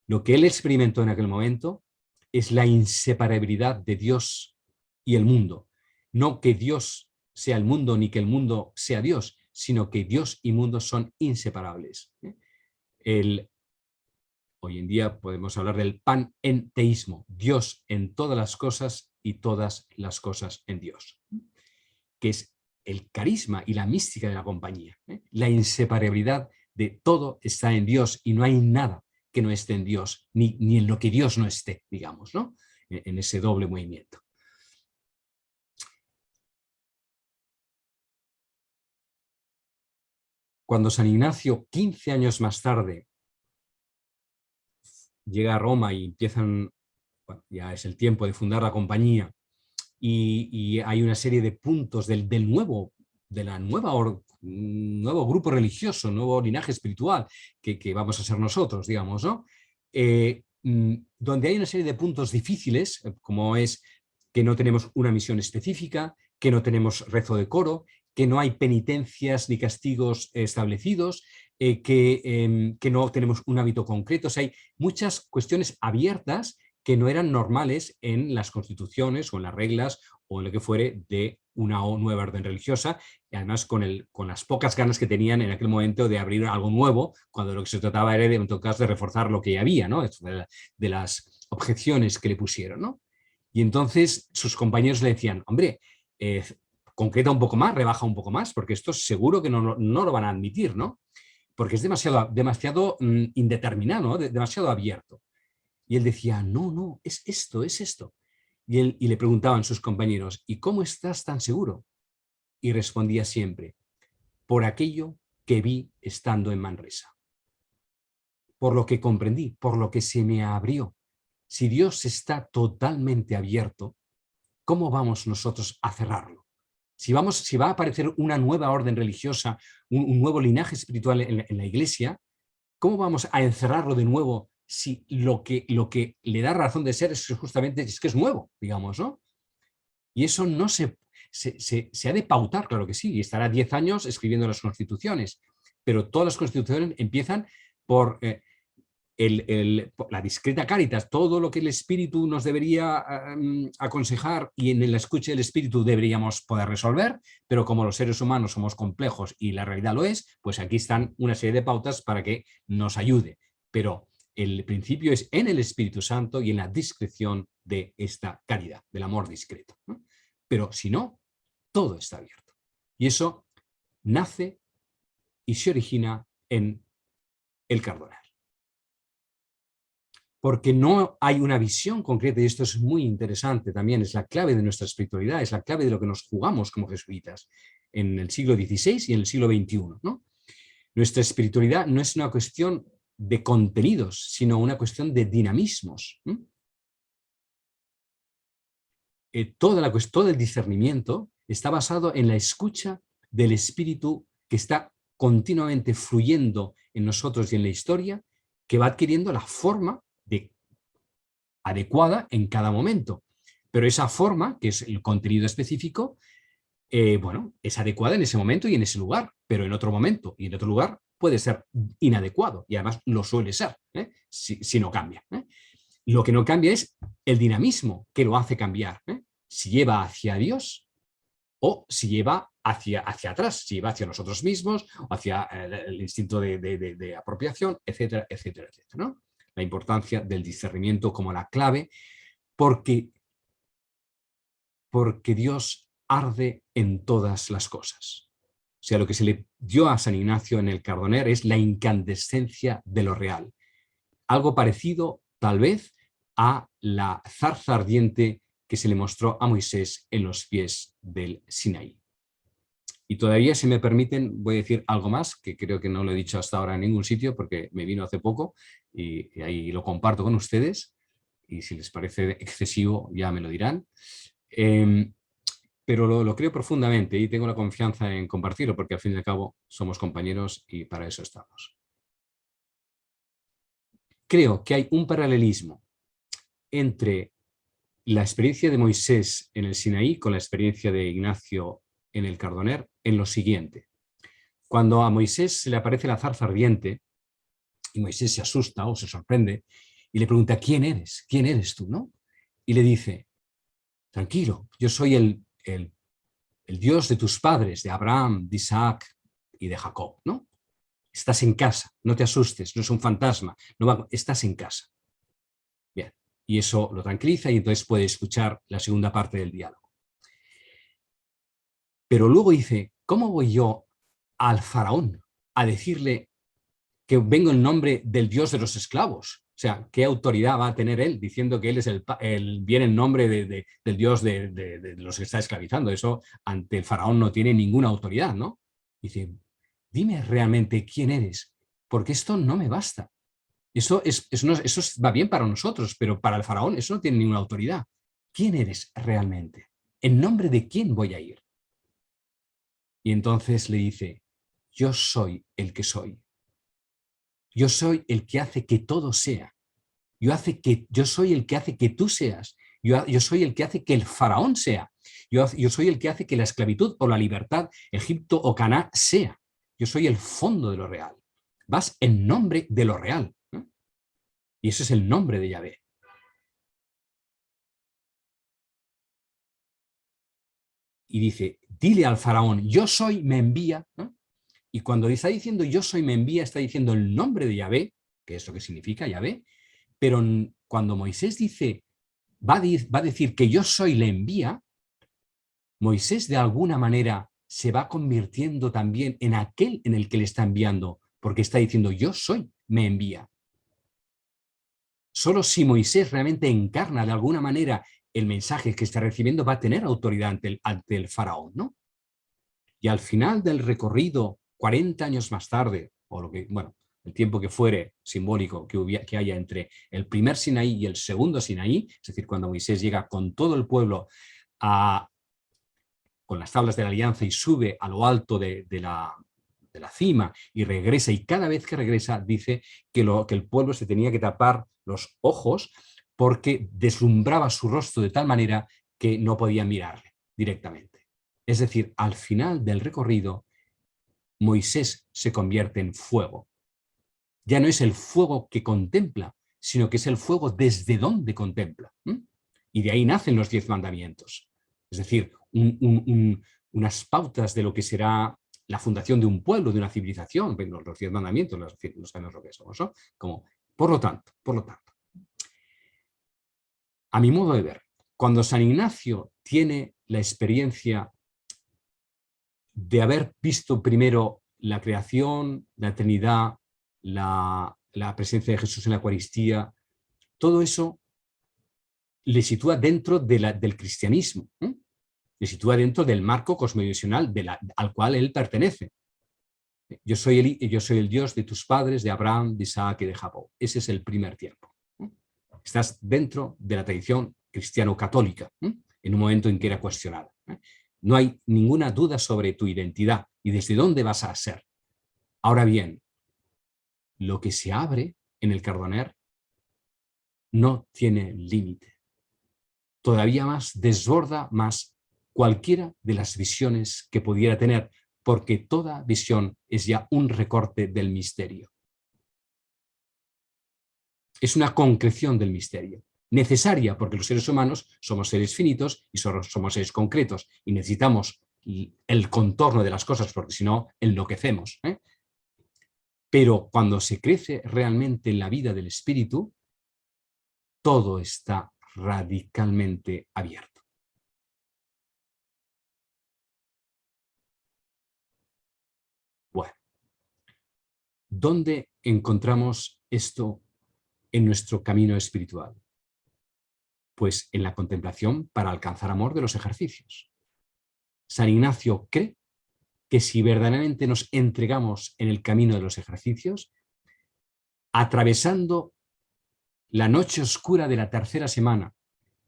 S2: Lo que él experimentó en aquel momento es la inseparabilidad de Dios y el mundo. No que Dios sea el mundo ni que el mundo sea Dios, sino que Dios y mundo son inseparables. Hoy en día podemos hablar del panenteísmo, Dios en todas las cosas y todas las cosas en Dios, que es el carisma y la mística de la compañía. La inseparabilidad de todo está en Dios y no hay nada que no esté en Dios, ni en lo que Dios no esté, digamos, ¿no? En ese doble movimiento. Cuando San Ignacio, 15 años más tarde, llega a Roma y empiezan, bueno, ya es el tiempo de fundar la compañía, y hay una serie de puntos del nuevo grupo religioso, nuevo linaje espiritual que vamos a ser nosotros, digamos, ¿no? Donde hay una serie de puntos difíciles, como es que no tenemos una misión específica, que no tenemos rezo de coro, que no hay penitencias ni castigos establecidos, que no tenemos un hábito concreto. O sea, hay muchas cuestiones abiertas que no eran normales en las constituciones o en las reglas o en lo que fuere de una nueva orden religiosa, y además con las pocas ganas que tenían en aquel momento de abrir algo nuevo, cuando lo que se trataba era en todo caso de reforzar lo que ya había, ¿no? De las objeciones que le pusieron, ¿no? Y entonces sus compañeros le decían, hombre, concreta un poco más, rebaja un poco más, porque esto seguro que no lo van a admitir, ¿no? Porque es demasiado indeterminado, ¿no? Demasiado abierto. Y él decía, no, es esto, es esto. Y le preguntaban sus compañeros, ¿y cómo estás tan seguro? Y respondía siempre, por aquello que vi estando en Manresa. Por lo que comprendí, por lo que se me abrió. Si Dios está totalmente abierto, ¿cómo vamos nosotros a cerrarlo? Si va a aparecer una nueva orden religiosa, un nuevo linaje espiritual en la iglesia, ¿cómo vamos a encerrarlo de nuevo si lo que le da razón de ser es justamente que es nuevo, digamos, ¿no? Y eso no se ha de pautar, claro que sí, y estará 10 años escribiendo las constituciones, pero todas las constituciones empiezan por la discreta caritas, todo lo que el espíritu nos debería aconsejar y en la escucha del espíritu deberíamos poder resolver, pero como los seres humanos somos complejos y la realidad lo es, pues aquí están una serie de pautas para que nos ayude. Pero el principio es en el Espíritu Santo y en la discreción de esta caridad, del amor discreto, ¿no? Pero si no, todo está abierto. Y eso nace y se origina en el Cardonal. Porque no hay una visión concreta, y esto es muy interesante también, es la clave de nuestra espiritualidad, es la clave de lo que nos jugamos como jesuitas en el siglo XVI y en el siglo XXI, ¿no? Nuestra espiritualidad no es una cuestión de contenidos, sino una cuestión de dinamismos. Todo el discernimiento está basado en la escucha del espíritu que está continuamente fluyendo en nosotros y en la historia, que va adquiriendo la forma adecuada en cada momento. Pero esa forma, que es el contenido específico, bueno, es adecuada en ese momento y en ese lugar, pero en otro momento y en otro lugar puede ser inadecuado, y además lo suele ser, si no cambia. Lo que no cambia es el dinamismo que lo hace cambiar, si lleva hacia Dios o si lleva hacia atrás, si lleva hacia nosotros mismos o hacia el instinto de apropiación, etcétera, etcétera, etcétera, ¿no? La importancia del discernimiento como la clave, porque Dios arde en todas las cosas. O sea, lo que se le dio a San Ignacio en el Cardoner es la incandescencia de lo real. Algo parecido, tal vez, a la zarza ardiente que se le mostró a Moisés en los pies del Sinaí. Y todavía, si me permiten, voy a decir algo más, que creo que no lo he dicho hasta ahora en ningún sitio, porque me vino hace poco y ahí lo comparto con ustedes. Y si les parece excesivo, ya me lo dirán. Pero lo creo profundamente y tengo la confianza en compartirlo, porque al fin y al cabo somos compañeros y para eso estamos. Creo que hay un paralelismo entre la experiencia de Moisés en el Sinaí con la experiencia de Ignacio en el Cardoner en lo siguiente. Cuando a Moisés se le aparece la zarza ardiente y Moisés se asusta o se sorprende y le pregunta, ¿quién eres? ¿Quién eres tú? ¿No? Y le dice, tranquilo, yo soy el Dios de tus padres, de Abraham, de Isaac y de Jacob, ¿no? Estás en casa, no te asustes, no es un fantasma, estás en casa. Bien, y eso lo tranquiliza y entonces puede escuchar la segunda parte del diálogo. Pero luego dice, ¿cómo voy yo al faraón a decirle que vengo en nombre del Dios de los esclavos? O sea, ¿qué autoridad va a tener él diciendo que él es viene en nombre del Dios de los que está esclavizando? Eso ante el faraón no tiene ninguna autoridad, ¿no? Dice, dime realmente quién eres, porque esto no me basta. Eso va bien para nosotros, pero para el faraón eso no tiene ninguna autoridad. ¿Quién eres realmente? ¿En nombre de quién voy a ir? Y entonces le dice, yo soy el que soy. Yo soy el que hace que todo sea. Yo soy el que hace que tú seas. Yo soy el que hace que el faraón sea. Yo soy el que hace que la esclavitud o la libertad, Egipto o Canaán sea. Yo soy el fondo de lo real. Vas en nombre de lo real, ¿no? Y ese es el nombre de Yahvé. Y dice, dile al faraón, yo soy, me envía, ¿no? Y cuando está diciendo yo soy, me envía, está diciendo el nombre de Yahvé, que es lo que significa Yahvé, pero cuando Moisés dice, va a decir que yo soy, le envía, Moisés de alguna manera se va convirtiendo también en aquel en el que le está enviando, porque está diciendo yo soy, me envía. Solo si Moisés realmente encarna de alguna manera el mensaje que está recibiendo, va a tener autoridad ante el faraón, ¿no? Y al final del recorrido, 40 años más tarde, o lo que, bueno, el tiempo que fuere simbólico que haya entre el primer Sinaí y el segundo Sinaí, es decir, cuando Moisés llega con todo el pueblo con las tablas de la alianza y sube a lo alto de la cima y regresa, y cada vez que regresa dice que el pueblo se tenía que tapar los ojos porque deslumbraba su rostro de tal manera que no podían mirarle directamente. Es decir, al final del recorrido, Moisés se convierte en fuego. Ya no es el fuego que contempla, sino que es el fuego desde donde contempla. Y de ahí nacen los 10 mandamientos. Es decir, unas pautas de lo que será la fundación de un pueblo, de una civilización. Los 10 mandamientos, no sabemos lo que somos, ¿no? Por lo tanto, a mi modo de ver, cuando San Ignacio tiene la experiencia de haber visto primero la creación, la Trinidad, la presencia de Jesús en la Eucaristía, todo eso le sitúa dentro del cristianismo, le sitúa dentro del marco cosmovisional al cual él pertenece. Yo soy el Dios de tus padres, de Abraham, de Isaac y de Jacob. Ese es el primer tiempo. Estás dentro de la tradición cristiano-católica, en un momento en que era cuestionada. No hay ninguna duda sobre tu identidad y desde dónde vas a ser. Ahora bien, lo que se abre en el Cardoner no tiene límite. Todavía más desborda más cualquiera de las visiones que pudiera tener, porque toda visión es ya un recorte del misterio. Es una concreción del misterio, necesaria porque los seres humanos somos seres finitos y somos seres concretos y necesitamos el contorno de las cosas porque si no enloquecemos. Pero cuando se crece realmente en la vida del espíritu, todo está radicalmente abierto. Bueno, ¿dónde encontramos esto en nuestro camino espiritual? Pues en la contemplación para alcanzar amor de los ejercicios. San Ignacio cree que si verdaderamente nos entregamos en el camino de los ejercicios, atravesando la noche oscura de la tercera semana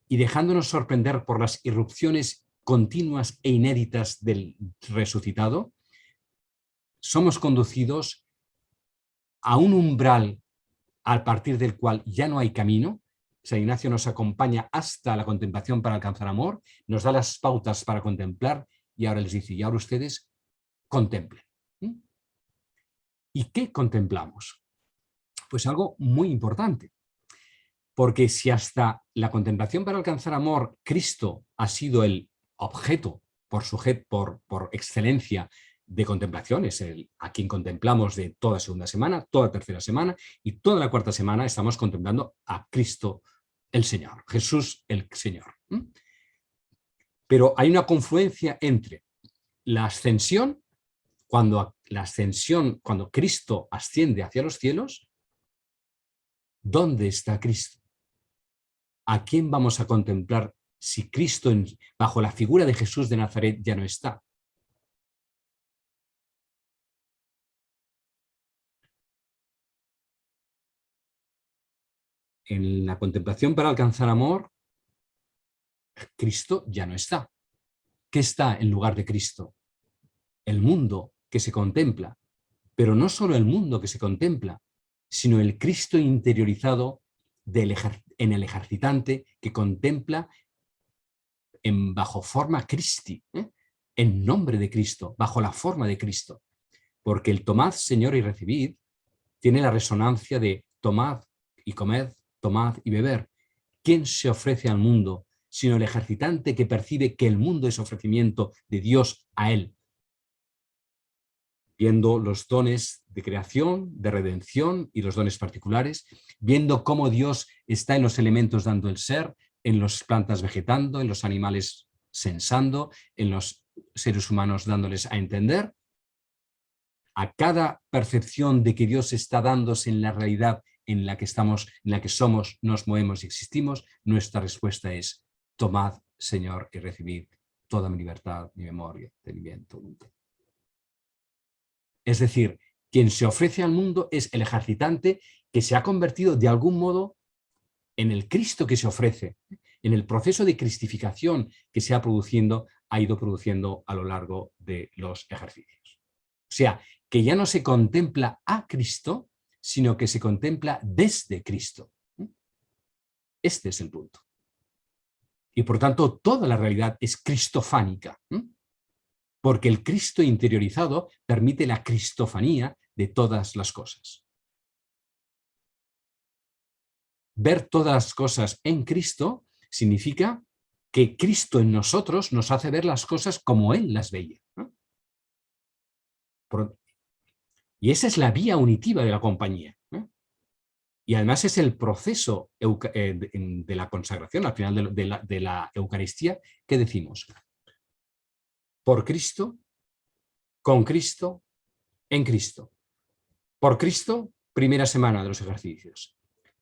S2: y dejándonos sorprender por las irrupciones continuas e inéditas del resucitado, somos conducidos a un umbral a partir del cual ya no hay camino. San Ignacio nos acompaña hasta la contemplación para alcanzar amor, nos da las pautas para contemplar y ahora les dice, y ahora ustedes contemplen. ¿Y qué contemplamos? Pues algo muy importante, porque si hasta la contemplación para alcanzar amor Cristo ha sido el objeto por excelencia de contemplación, es a quien contemplamos de toda segunda semana, toda tercera semana y toda la cuarta semana estamos contemplando a Cristo el Señor, Jesús el Señor. Pero hay una confluencia entre la ascensión, cuando Cristo asciende hacia los cielos. ¿Dónde está Cristo? ¿A quién vamos a contemplar si Cristo bajo la figura de Jesús de Nazaret ya no está? En la contemplación para alcanzar amor, Cristo ya no está. ¿Qué está en lugar de Cristo? El mundo que se contempla, pero no solo el mundo que se contempla, sino el Cristo interiorizado en el ejercitante que contempla bajo forma Christi, en nombre de Cristo, bajo la forma de Cristo. Porque el tomad, Señor, y recibid tiene la resonancia de tomad y comed, tomad y beber. ¿Quién se ofrece al mundo sino el ejercitante que percibe que el mundo es ofrecimiento de Dios a él? Viendo los dones de creación, de redención y los dones particulares, viendo cómo Dios está en los elementos dando el ser, en las plantas vegetando, en los animales sensando, en los seres humanos dándoles a entender. A cada percepción de que Dios está dándose en la realidad en la que estamos, en la que somos, nos movemos y existimos, nuestra respuesta es: tomad, Señor, y recibid toda mi libertad, mi memoria, entendimiento, voluntad. Es decir, quien se ofrece al mundo es el ejercitante que se ha convertido de algún modo en el Cristo que se ofrece, en el proceso de cristificación que se ha ido produciendo a lo largo de los ejercicios. O sea, que ya no se contempla a Cristo, sino que se contempla desde Cristo. Este es el punto. Y por tanto, toda la realidad es cristofánica, porque el Cristo interiorizado permite la cristofanía de todas las cosas. Ver todas las cosas en Cristo significa que Cristo en nosotros nos hace ver las cosas como Él las veía. Y esa es la vía unitiva de la compañía. Y además es el proceso de la consagración, al final de la Eucaristía, que decimos: por Cristo, con Cristo, en Cristo. Por Cristo, primera semana de los ejercicios.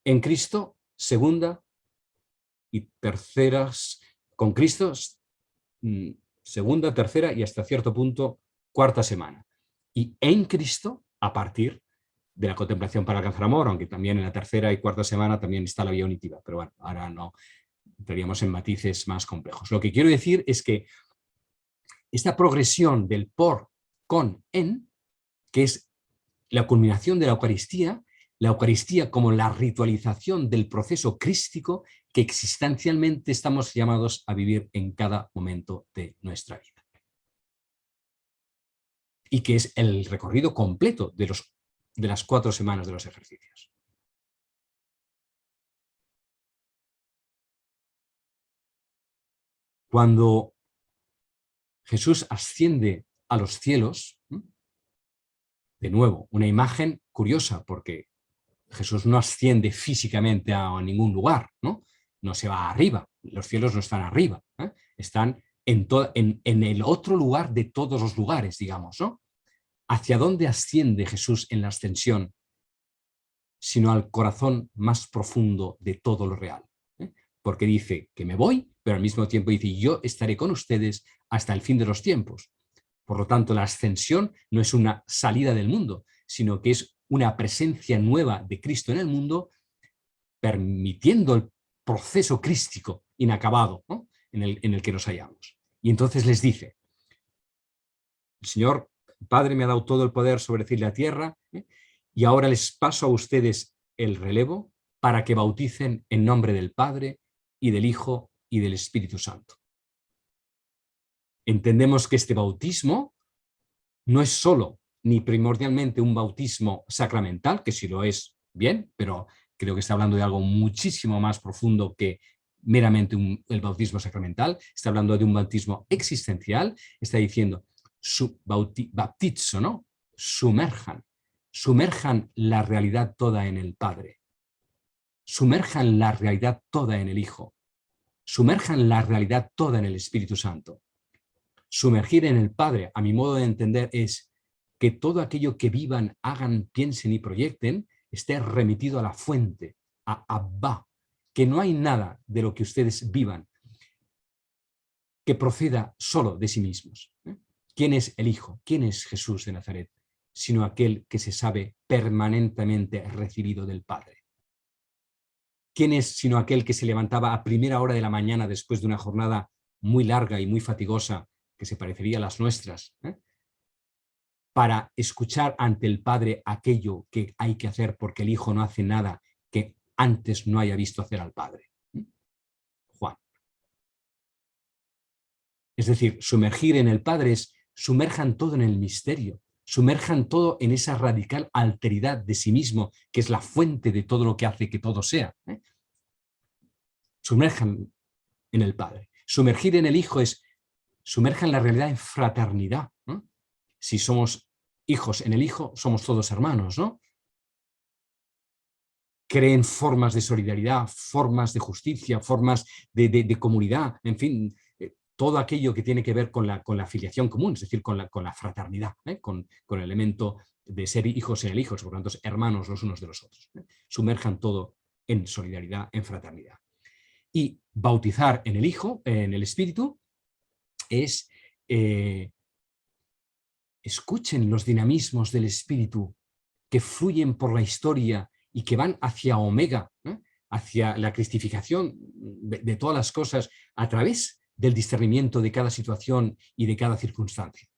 S2: En Cristo, segunda y terceras. Con Cristo, segunda, tercera y hasta cierto punto, cuarta semana. Y en Cristo, a partir de la contemplación para alcanzar amor, aunque también en la tercera y cuarta semana también está la vía unitiva, pero bueno, ahora no entraríamos en matices más complejos. Lo que quiero decir es que esta progresión del por, con, en, que es la culminación de la Eucaristía como la ritualización del proceso crístico que existencialmente estamos llamados a vivir en cada momento de nuestra vida. Y que es el recorrido completo de las 4 semanas de los ejercicios. Cuando Jesús asciende a los cielos, de nuevo, una imagen curiosa, porque Jesús no asciende físicamente a ningún lugar, ¿no? No se va arriba, los cielos no están arriba, están en el otro lugar de todos los lugares, digamos, ¿no? ¿Hacia dónde asciende Jesús en la ascensión? Sino al corazón más profundo de todo lo real. Porque dice que me voy, pero al mismo tiempo dice: yo estaré con ustedes hasta el fin de los tiempos. Por lo tanto, la ascensión no es una salida del mundo, sino que es una presencia nueva de Cristo en el mundo, permitiendo el proceso crístico inacabado, ¿no?, en el que nos hallamos. Y entonces les dice, el Señor Padre me ha dado todo el poder sobre el cielo y la tierra, y ahora les paso a ustedes el relevo para que bauticen en nombre del Padre y del Hijo y del Espíritu Santo. Entendemos que este bautismo no es solo ni primordialmente un bautismo sacramental, que sí lo es bien, pero creo que está hablando de algo muchísimo más profundo que meramente el bautismo sacramental. Está hablando de un bautismo existencial. Está diciendo, baptizo, ¿no? Sumerjan la realidad toda en el Padre. Sumerjan la realidad toda en el Hijo. Sumerjan la realidad toda en el Espíritu Santo. Sumergir en el Padre, a mi modo de entender, es que todo aquello que vivan, hagan, piensen y proyecten esté remitido a la fuente, a Abba, que no hay nada de lo que ustedes vivan que proceda solo de sí mismos. ¿Quién es el Hijo? ¿Quién es Jesús de Nazaret? Sino aquel que se sabe permanentemente recibido del Padre. ¿Quién es sino aquel que se levantaba a primera hora de la mañana después de una jornada muy larga y muy fatigosa, que se parecería a las nuestras, para escuchar ante el Padre aquello que hay que hacer porque el Hijo no hace nada que antes no haya visto hacer al Padre? Juan. Es decir, sumergir en el Padre es sumerjan todo en el misterio, sumerjan todo en esa radical alteridad de sí mismo, que es la fuente de todo lo que hace que todo sea. Sumerjan en el Padre. Sumergir en el Hijo es sumerjan la realidad en fraternidad, ¿no? Si somos hijos en el Hijo, somos todos hermanos, ¿no? Creen formas de solidaridad, formas de justicia, formas de comunidad, en fin, todo aquello que tiene que ver con la filiación común, es decir, con la fraternidad, con el elemento de ser hijos en el Hijo, por lo tanto, hermanos los unos de los otros. Sumerjan todo en solidaridad, en fraternidad. Y bautizar en el Hijo, en el Espíritu, es escuchen los dinamismos del Espíritu que fluyen por la historia y que van hacia Omega, hacia la cristificación de todas las cosas a través del discernimiento de cada situación y de cada circunstancia.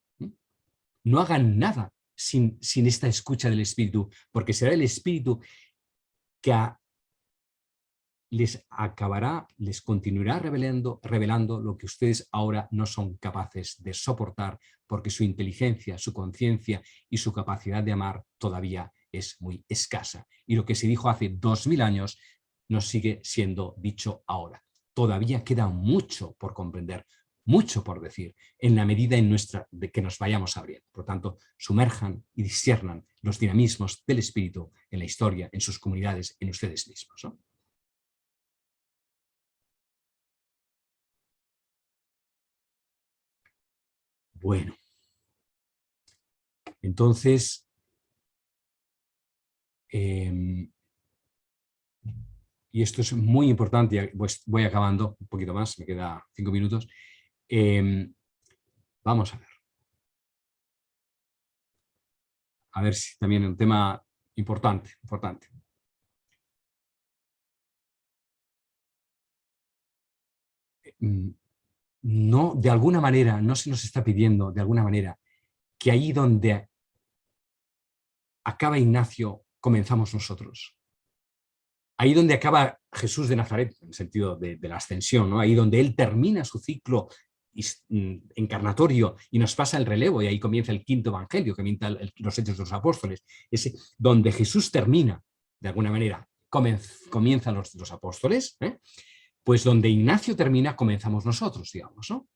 S2: No hagan nada sin esta escucha del Espíritu, porque será el Espíritu que les continuará revelando lo que ustedes ahora no son capaces de soportar, porque su inteligencia, su conciencia y su capacidad de amar todavía es muy escasa. Y lo que se dijo hace 2000 años nos sigue siendo dicho ahora. Todavía queda mucho por comprender, mucho por decir, en la medida de que nos vayamos abriendo. Por lo tanto, sumerjan y disciernan los dinamismos del Espíritu en la historia, en sus comunidades, en ustedes mismos, ¿no? Bueno, entonces, y esto es muy importante, pues voy acabando un poquito más, me queda 5 minutos. Vamos a ver si también un tema importante. No, de alguna manera, no se nos está pidiendo, de alguna manera, que ahí donde acaba Ignacio, comenzamos nosotros. Ahí donde acaba Jesús de Nazaret, en el sentido de la ascensión, ¿no? Ahí donde él termina su ciclo encarnatorio y nos pasa el relevo, y ahí comienza el quinto evangelio, que comienza los Hechos de los Apóstoles, donde Jesús termina, de alguna manera, comienzan los apóstoles, pues donde Ignacio termina, comenzamos nosotros, digamos, ¿no?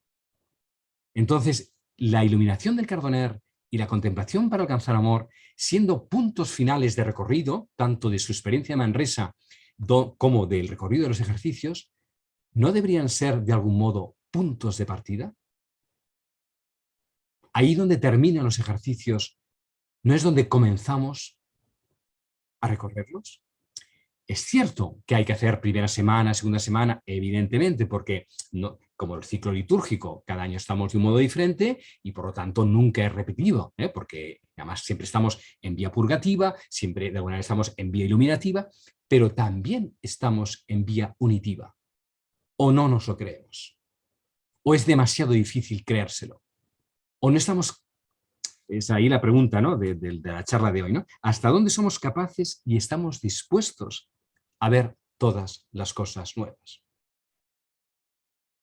S2: Entonces, la iluminación del Cardoner y la contemplación para alcanzar amor, siendo puntos finales de recorrido, tanto de su experiencia de Manresa como del recorrido de los ejercicios, ¿no deberían ser de algún modo puntos de partida? Ahí donde terminan los ejercicios, ¿no es donde comenzamos a recorrerlos? Es cierto que hay que hacer primera semana, segunda semana, evidentemente, porque no, como el ciclo litúrgico, cada año estamos de un modo diferente y por lo tanto nunca es repetido, porque además siempre estamos en vía purgativa, siempre de alguna manera estamos en vía iluminativa, pero también estamos en vía unitiva. O no nos lo creemos, o es demasiado difícil creérselo, o no estamos. Es ahí la pregunta, ¿no?, de la charla de hoy, ¿no? ¿Hasta dónde somos capaces y estamos dispuestos a ver todas las cosas nuevas?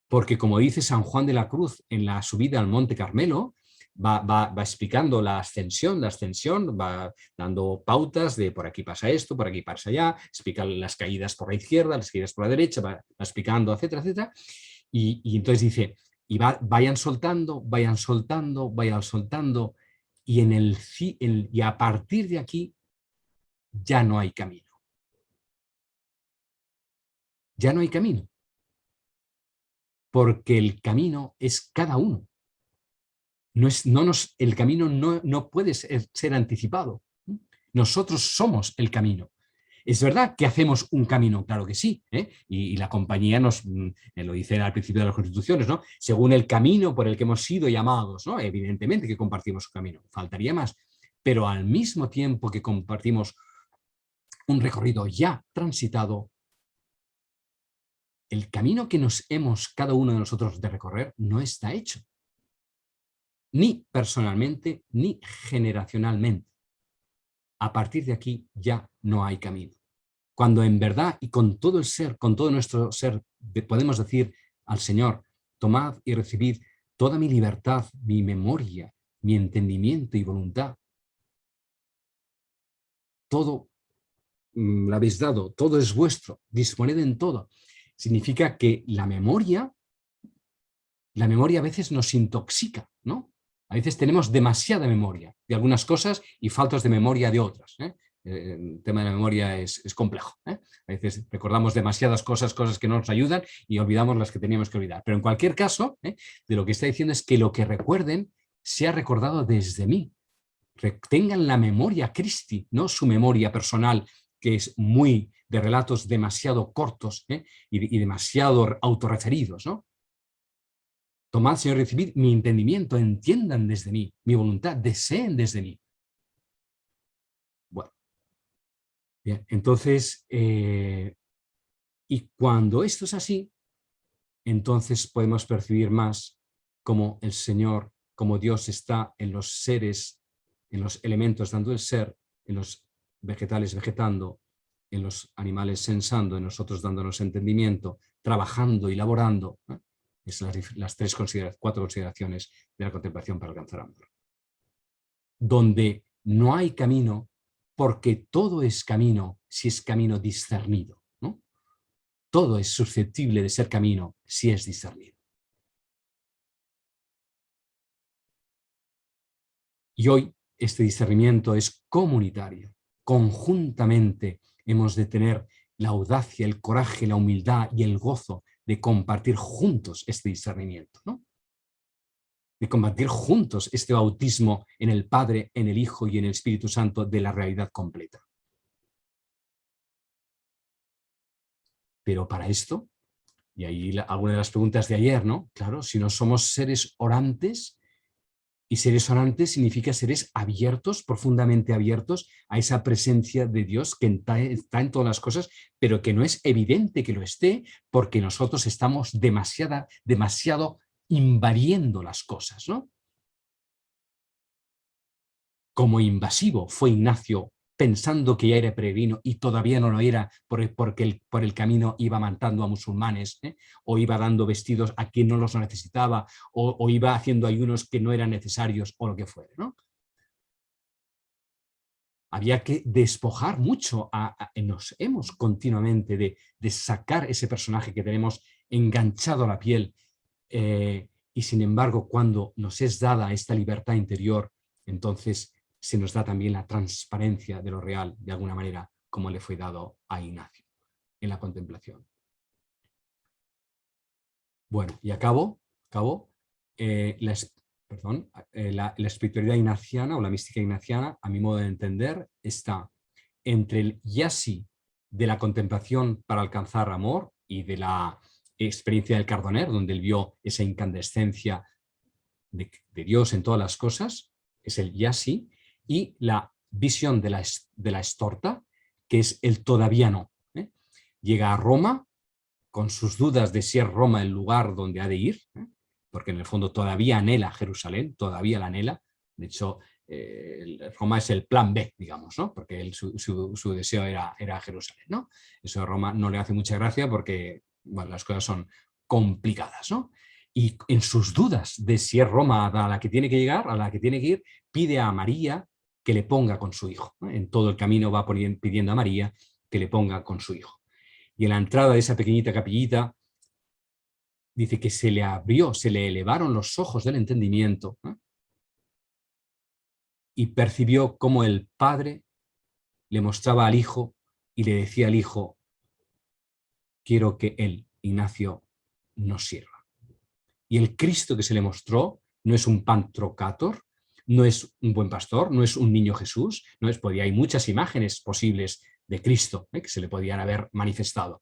S2: Porque como dice San Juan de la Cruz en la subida al Monte Carmelo, va explicando la ascensión, va dando pautas de por aquí pasa esto, por aquí pasa allá, explica las caídas por la izquierda, las caídas por la derecha, va explicando, etcétera, etcétera. Y entonces dice, vayan soltando, vayan soltando, vayan soltando, y a partir de aquí ya no hay camino. Ya no hay camino. Porque el camino es cada uno. El camino no puede ser anticipado. Nosotros somos el camino. ¿Es verdad que hacemos un camino? Claro que sí. Y la compañía lo dice al principio de las Constituciones, ¿no? Según el camino por el que hemos sido llamados, ¿no? Evidentemente que compartimos un camino, faltaría más. Pero al mismo tiempo que compartimos un recorrido ya transitado, el camino que nos hemos cada uno de nosotros de recorrer no está hecho. Ni personalmente, ni generacionalmente. A partir de aquí ya no hay camino. Cuando en verdad y con todo el ser, con todo nuestro ser, podemos decir al Señor, tomad y recibid toda mi libertad, mi memoria, mi entendimiento y voluntad. Todo lo habéis dado, todo es vuestro, disponed en todo. Significa que la memoria a veces nos intoxica, ¿no? A veces tenemos demasiada memoria de algunas cosas y faltas de memoria de otras. El tema de la memoria es complejo. A veces recordamos demasiadas cosas que no nos ayudan y olvidamos las que teníamos que olvidar. Pero en cualquier caso, de lo que está diciendo es que lo que recuerden sea recordado desde mí. Tengan la memoria Christi, no su memoria personal, que es muy de relatos demasiado cortos y demasiado autorreferidos, ¿no? Tomad, Señor, recibid mi entendimiento, entiendan desde mí, mi voluntad, deseen desde mí. Bueno, bien, entonces, y cuando esto es así, entonces podemos percibir más cómo el Señor, como Dios está en los seres, en los elementos dando el ser, en los vegetales vegetando, en los animales sensando, en nosotros dándonos entendimiento, trabajando y laborando. Es las cuatro consideraciones de la contemplación para alcanzar amor. Donde no hay camino, porque todo es camino si es camino discernido, ¿no? Todo es susceptible de ser camino si es discernido. Y hoy este discernimiento es comunitario. Conjuntamente hemos de tener la audacia, el coraje, la humildad y el gozo de compartir juntos este discernimiento, ¿no? De compartir juntos este bautismo en el Padre, en el Hijo y en el Espíritu Santo de la realidad completa. Pero para esto, y ahí alguna de las preguntas de ayer, ¿no? Claro, si no somos seres orantes, y seres orantes significa seres abiertos, profundamente abiertos a esa presencia de Dios que está en todas las cosas, pero que no es evidente que lo esté porque nosotros estamos demasiado invadiendo las cosas, ¿no? Como invasivo fue Ignacio pensando que ya era peregrino y todavía no lo era porque por el camino iba matando a musulmanes, o iba dando vestidos a quien no los necesitaba, o iba haciendo ayunos que no eran necesarios, o lo que fuera, ¿no? Había que despojar mucho, nos hemos continuamente de sacar ese personaje que tenemos enganchado a la piel, y sin embargo cuando nos es dada esta libertad interior, entonces se nos da también la transparencia de lo real, de alguna manera, como le fue dado a Ignacio en la contemplación. Bueno, y acabo. La espiritualidad ignaciana o la mística ignaciana, a mi modo de entender, está entre el ya sí de la contemplación para alcanzar amor y de la experiencia del Cardoner, donde él vio esa incandescencia de Dios en todas las cosas, es el Yassi, y la visión de la Estorta, que es el todavía no. Llega a Roma con sus dudas de si es Roma el lugar donde ha de ir, porque en el fondo todavía anhela Jerusalén, todavía la anhela. De hecho, Roma es el plan B, digamos, ¿no? Porque su deseo era Jerusalén, ¿no? Eso a Roma no le hace mucha gracia porque, bueno, las cosas son complicadas, ¿no? Y en sus dudas de si es Roma a la que tiene que llegar, a la que tiene que ir, pide a María que le ponga con su hijo, ¿no? En todo el camino va pidiendo a María que le ponga con su hijo. Y en la entrada de esa pequeñita capillita dice que se le abrió, se le elevaron los ojos del entendimiento, ¿no? Y percibió cómo el padre le mostraba al hijo y le decía al hijo: quiero que él, Ignacio, nos sirva. Y el Cristo que se le mostró no es un pantocrátor, no es un buen pastor, no es un niño Jesús, no es, hay muchas imágenes posibles de Cristo que se le podían haber manifestado.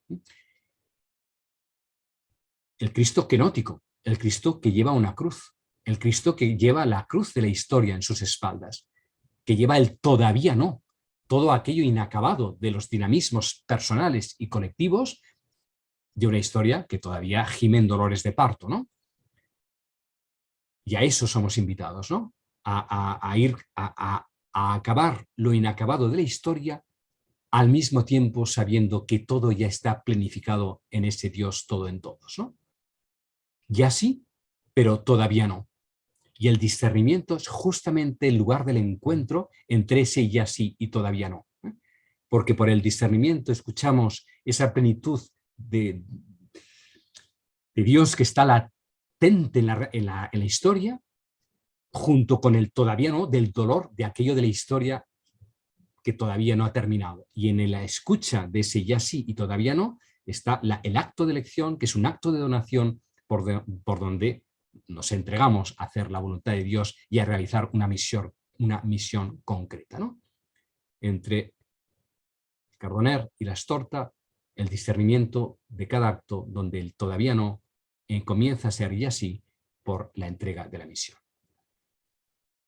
S2: El Cristo quenótico, el Cristo que lleva una cruz, el Cristo que lleva la cruz de la historia en sus espaldas, que lleva el todavía no, todo aquello inacabado de los dinamismos personales y colectivos de una historia que todavía gime en dolores de parto, ¿no? Y a eso somos invitados, ¿no? A acabar lo inacabado de la historia, al mismo tiempo sabiendo que todo ya está planificado en ese Dios todo en todos, ¿no? Ya sí, pero todavía no. Y el discernimiento es justamente el lugar del encuentro entre ese ya sí y todavía no. Porque por el discernimiento escuchamos esa plenitud de Dios que está latente en la historia, junto con el todavía no, del dolor de aquello de la historia que todavía no ha terminado. Y en la escucha de ese ya sí y todavía no está el acto de elección, que es un acto de donación por donde nos entregamos a hacer la voluntad de Dios y a realizar una misión concreta, ¿no? Entre el Cardoner y la Estorta, el discernimiento de cada acto donde el todavía no comienza a ser ya sí por la entrega de la misión.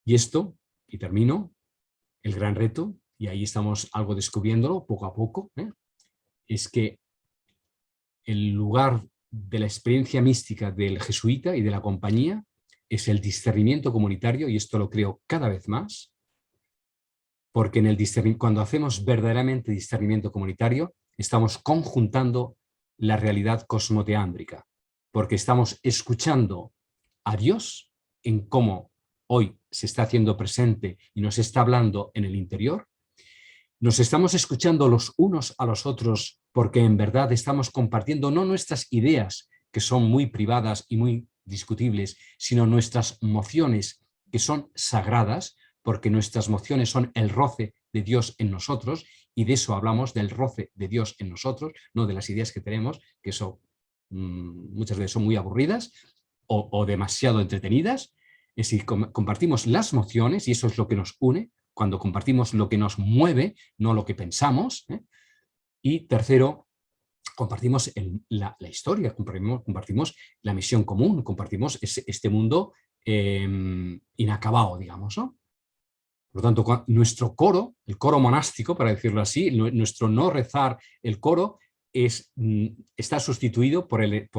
S2: Y esto, y termino, el gran reto, y ahí estamos algo descubriéndolo poco a poco, es que el lugar de la experiencia mística del jesuita y de la compañía es el discernimiento comunitario, y esto lo creo cada vez más, porque cuando hacemos verdaderamente discernimiento comunitario, estamos conjuntando la realidad cosmoteándrica, porque estamos escuchando a Dios en cómo hoy se está haciendo presente y nos está hablando en el interior. Nos estamos escuchando los unos a los otros porque en verdad estamos compartiendo no nuestras ideas, que son muy privadas y muy discutibles, sino nuestras mociones, que son sagradas, porque nuestras mociones son el roce de Dios en nosotros, y de eso hablamos, del roce de Dios en nosotros, no de las ideas que tenemos, que son muchas veces son muy aburridas o demasiado entretenidas. Es decir, compartimos las mociones y eso es lo que nos une, cuando compartimos lo que nos mueve, no lo que pensamos. Y tercero, compartimos la historia, compartimos la misión común, compartimos este mundo inacabado, digamos, ¿no? Por lo tanto, nuestro coro, el coro monástico, para decirlo así, nuestro no rezar, el coro, está sustituido por el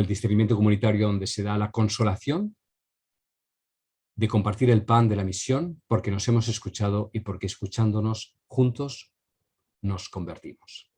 S2: discernimiento comunitario, donde se da la consolación de compartir el pan de la misión, porque nos hemos escuchado y porque escuchándonos juntos nos convertimos.